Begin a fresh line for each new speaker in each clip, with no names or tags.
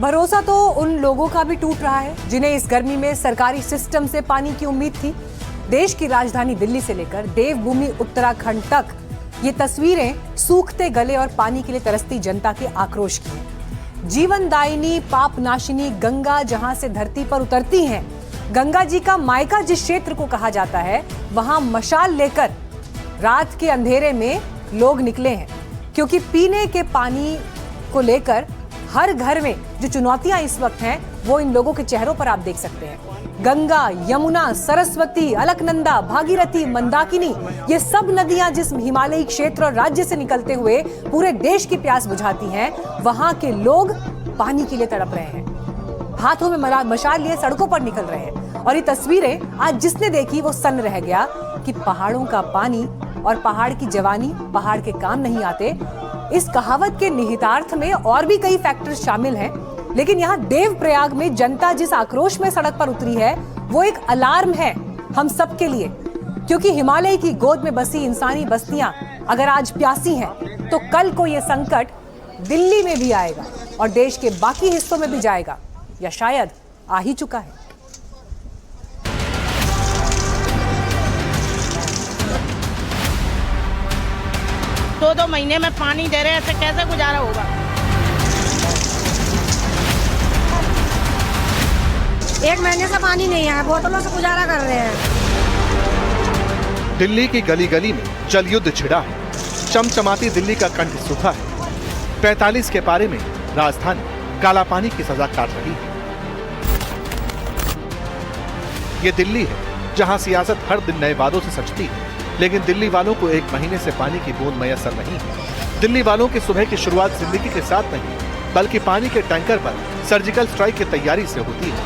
भरोसा तो उन लोगों का भी टूट रहा है जिन्हें इस गर्मी में सरकारी सिस्टम से पानी की उम्मीद थी। देश की राजधानी दिल्ली से लेकर देवभूमि उत्तराखंड तक ये तस्वीरें सूखते गले और पानी के लिए तरसती जनता के आक्रोश की हैं। जीवनदायिनी पापनाशिनी गंगा जहां से धरती पर उतरती हैं, गंगा जी का मायका जिस क्षेत्र को कहा जाता है, वहां मशाल लेकर रात के अंधेरे में लोग निकले हैं, क्योंकि पीने के पानी को लेकर हर घर में जो चुनौतियां इस वक्त हैं वो इन लोगों के चेहरों पर आप देख सकते हैं। गंगा, यमुना, सरस्वती, अलकनंदा, भागीरथी, मंदाकिनी, ये सब नदियां जिस हिमालयी क्षेत्र और राज्य से निकलते हुए पूरे देश की प्यास बुझाती हैं, वहां के लोग पानी के लिए तड़प रहे हैं। हाथों में मशाल लिए सड़कों पर निकल रहे हैं और ये तस्वीरें आज जिसने देखी वो सन्न रह गया कि पहाड़ों का पानी और पहाड़ की जवानी पहाड़ के काम नहीं आते। इस कहावत के निहितार्थ में और भी कई फैक्टर्स शामिल हैं, लेकिन यहाँ देवप्रयाग में जनता जिस आक्रोश में सड़क पर उतरी है वो एक अलार्म है हम सब के लिए, क्योंकि हिमालय की गोद में बसी इंसानी बस्तियां अगर आज प्यासी हैं तो कल को ये संकट दिल्ली में भी आएगा और देश के बाकी हिस्सों में भी जाएगा, या शायद आ ही चुका है।
2-2 महीने में पानी दे रहे हैं, ऐसे कैसे गुजारा होगा।
एक महीने से पानी नहीं आया, बोतलों से गुजारा कर रहे हैं।
दिल्ली की गली गली में जल युद्ध छिड़ा है। चमचमाती दिल्ली का कंठ सूखा है। 45 के पारे में राजधानी काला पानी की सजा काट रही है। ये दिल्ली है जहां सियासत हर दिन नए वादों से सजती है, लेकिन दिल्ली वालों को एक महीने से पानी की बूंद मैसर नहीं है। दिल्ली वालों की सुबह की शुरुआत जिंदगी के साथ नहीं, बल्कि पानी के टैंकर पर सर्जिकल स्ट्राइक की तैयारी से होती है।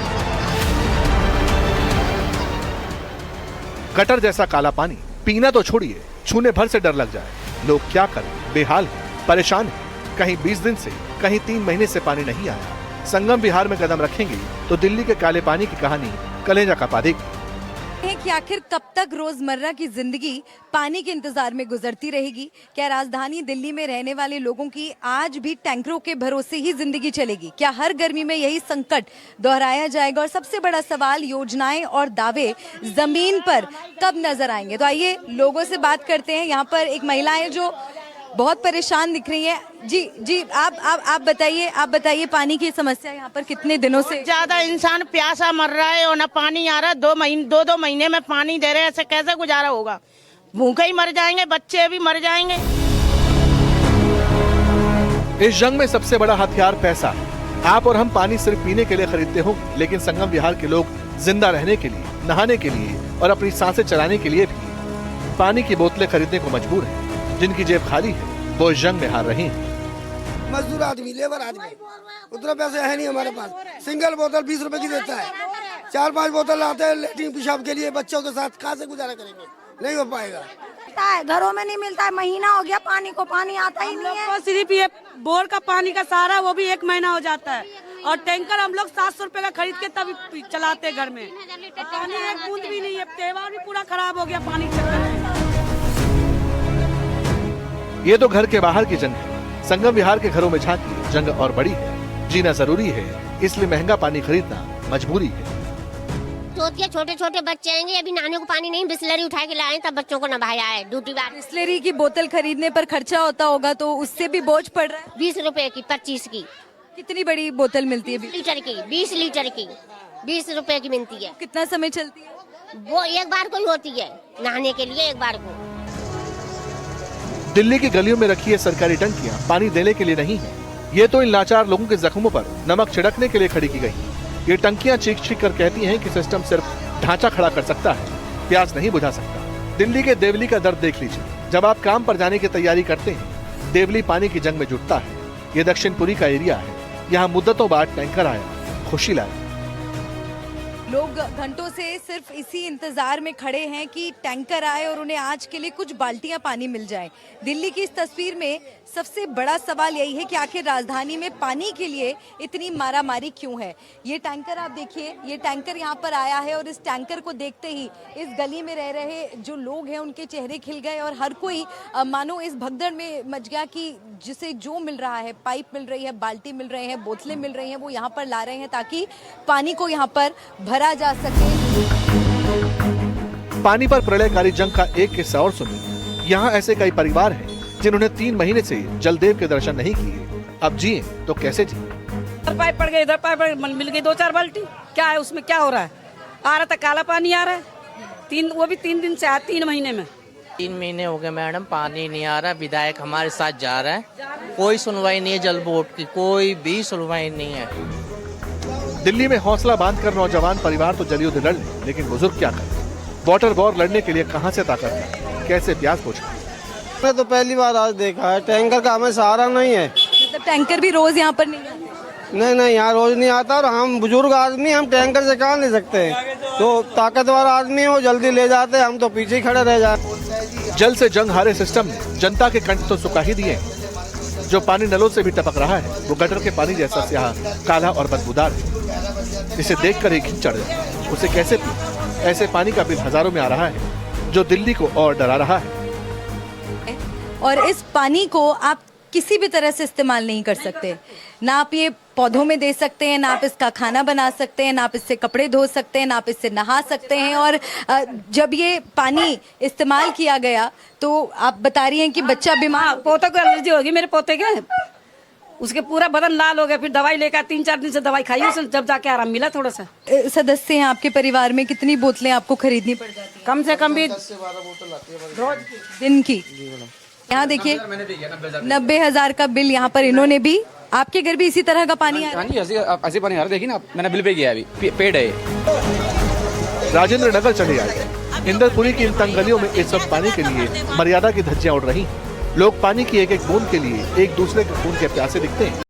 गटर जैसा काला पानी पीना तो छोड़िए, छूने भर से डर लग जाए। लोग क्या करें, बेहाल है, परेशान है। कहीं 20 दिन से, कहीं 3 महीने से पानी नहीं आया। संगम विहार में कदम रखेंगे तो दिल्ली के काले पानी की कहानी कलेजा कांपा देगी।
कि आखिर कब तक रोजमर्रा की जिंदगी पानी के इंतजार में गुजरती रहेगी? क्या राजधानी दिल्ली में रहने वाले लोगों की आज भी टैंकरों के भरोसे ही जिंदगी चलेगी? क्या हर गर्मी में यही संकट दोहराया जाएगा? और सबसे बड़ा सवाल, योजनाएं और दावे जमीन पर कब नजर आएंगे? तो आइए लोगों से बात करते हैं। यहाँ पर एक महिला है जो बहुत परेशान दिख रही है। जी आप बताइए पानी की समस्या यहाँ पर कितने दिनों से?
ज्यादा इंसान प्यासा मर रहा है और ना पानी आ रहा। 2 महीने में पानी दे रहे हैं, ऐसे कैसे गुजारा होगा? भूखे ही मर जाएंगे, बच्चे भी मर जाएंगे।
इस जंग में सबसे बड़ा हथियार पैसा है। आप और हम पानी सिर्फ पीने के लिए खरीदते हो, लेकिन संगम विहार के लोग जिंदा रहने के लिए, नहाने के लिए और अपनी सांसें चलाने के लिए भी पानी की बोतलें खरीदने को मजबूर हैं। जिनकी जेब खाली है वो इस जंग में हार रही है।
मजदूर आदमी, लेबर आदमी, उतना पैसे है नहीं हमारे पास। सिंगल बोतल 20 रुपए की देता है। 4-5 बोतल लाते हैं लेटरिन पेशाब के लिए। बच्चों के साथ कहाँ से गुजारा करेंगे? नहीं हो पाएगा।
घरों में नहीं मिलता है, महीना हो गया पानी को, पानी आता ही नहीं है।
सिर्फ ये बोर का पानी का सहारा, वो भी 1 महीना हो जाता है। और टैंकर हम लोग 700 रुपए का खरीद के तब चलाते घर में। पानी एक बूंद भी नहीं है। त्योहार भी पूरा खराब हो गया पानी के चक्कर में।
ये तो घर के बाहर की जंग है। संगम विहार के घरों में झांकी जंग और बड़ी है। जीना जरूरी है, इसलिए महंगा पानी खरीदना मजबूरी है।
छोटे छोटे बच्चे आएंगे, अभी नहाने को पानी नहीं, बिस्लरी उठा के लाए तब बच्चों को नहाया है। ड्यूटी बार
बिस्लरी की बोतल खरीदने पर खर्चा होता होगा, तो उससे भी बोझ पड़ रहा है।
20 रुपए की, 25 की।
कितनी बड़ी बोतल मिलती है?
20 लीटर की, 20 लीटर की 20 रुपए की मिलती है।
कितना समय चलती है
वो? एक बार को ही होती है नहाने के लिए, एक बार को।
दिल्ली की गलियों में रखी है सरकारी टंकियां पानी देने के लिए नहीं है। ये तो इन लाचार लोगों के जख्मों पर नमक छिड़कने के लिए खड़ी की गई। ये टंकियां चीख चीख कर कहती हैं कि सिस्टम सिर्फ ढांचा खड़ा कर सकता है, प्यास नहीं बुझा सकता। दिल्ली के देवली का दर्द देख लीजिए। जब आप काम पर जाने की तैयारी करते हैं, देवली पानी की जंग में जुटता है। ये दक्षिणपुरी का एरिया है। यहाँ मुद्दतों बाद टैंकर आया, खुशी लाया।
लोग घंटों से सिर्फ इसी इंतजार में खड़े हैं कि टैंकर आए और उन्हें आज के लिए कुछ बाल्टियां पानी मिल जाए। दिल्ली की इस तस्वीर में सबसे बड़ा सवाल यही है कि आखिर राजधानी में पानी के लिए इतनी मारामारी क्यों है। ये टैंकर आप देखिए, ये टैंकर यहाँ पर आया है और इस टैंकर को देखते ही इस गली में रह रहे जो लोग हैं उनके चेहरे खिल गए और हर कोई मानो इस भगदड़ में मच गया कि जिसे जो मिल रहा है, पाइप मिल रही है, बाल्टी मिल रहे हैं, बोतलें मिल रही हैं, वो यहाँ पर ला रहे हैं ताकि पानी को यहाँ पर भरा जा सके।
पानी पर प्रलयकारी जंग का एक किस्सा और सुनिए। यहाँ ऐसे कई परिवार हैं जिन्होंने 3 महीने से जलदेव के दर्शन नहीं किए। अब जिए तो कैसे जिए।
इधर पाइप पड़ गई, इधर पाइप मिल गई 2-4 बाल्टी। क्या है उसमें, क्या हो रहा है? आ रहा था काला पानी आ रहा है, वो भी 3 दिन से आया, 3 महीने में।
3 महीने हो गए मैडम, पानी नहीं आ रहा। विधायक हमारे साथ जा रहा है, कोई सुनवाई नहीं है। जल बोर्ड की कोई भी सुनवाई नहीं है।
दिल्ली में हौसला बांधकर नौजवान परिवार तो जलयुद्ध लड़ ले, लेकिन बुजुर्ग क्या करें? वाटर वॉर लड़ने के लिए कहां से ताकत है, कैसे प्यास बुझाएं?
मैं तो पहली बार आज देखा है। टैंकर का हमें सहारा नहीं है।
मतलब टैंकर भी रोज यहाँ पर नहीं आते?
नहीं, यहाँ रोज नहीं आता और हम बुजुर्ग आदमी, हम टैंकर से कहाँ ले सकते हैं। तो ताकतवर आदमी है, वो जल्दी ले जाते हैं, हम तो पीछे ही खड़े रह जाते।
जल से जंग हारे सिस्टम ने जनता के कंठ तो सुखा ही दिए। जो पानी नलों से भी टपक रहा है वो गटर के पानी जैसा स्याह, काला और बदबूदार है। इसे देखकर एक चढ़ जाए, उसे कैसे पिए? ऐसे पानी का बिल हजारों में आ रहा है, जो दिल्ली को और डरा रहा है।
और इस पानी को आप किसी भी तरह से इस्तेमाल नहीं कर सकते। ना आप ये पौधों में दे सकते हैं, ना आप इसका खाना बना सकते हैं, ना आप इससे कपड़े धो सकते हैं, ना आप इससे नहा सकते हैं। और जब ये पानी इस्तेमाल किया गया तो आप बता रही हैं कि बच्चा बीमार,
पोते को एलर्जी होगी, मेरे पोते के उसके पूरा बदन लाल हो गया। फिर दवाई लेकर 3-4 दिन से दवाई खाई, उसने जब जाके आराम मिला थोड़ा सा।
सदस्य हैं आपके परिवार में, कितनी बोतलें आपको खरीदनी पड़ जाती हैं?
कम से कम भी
10 से 12 बोतल आती है
रोज
दिन की। यहाँ देखिए 90,000 का बिल यहाँ पर इन्होंने भी। आपके घर भी इसी तरह का पानी आ रहा है?
ऐसे पानी आ रहा है, देखिए ना, मैंने बिल पे किया अभी। पेड़ है।
राजेंद्र नगर चले आए। इंदरपुरी की इन तंग गलियों में इस वक्त पानी के लिए मर्यादा की धज्जियां उड़ रही हैं। लोग पानी की एक एक बूंद के लिए एक दूसरे के खून के प्यासे दिखते हैं।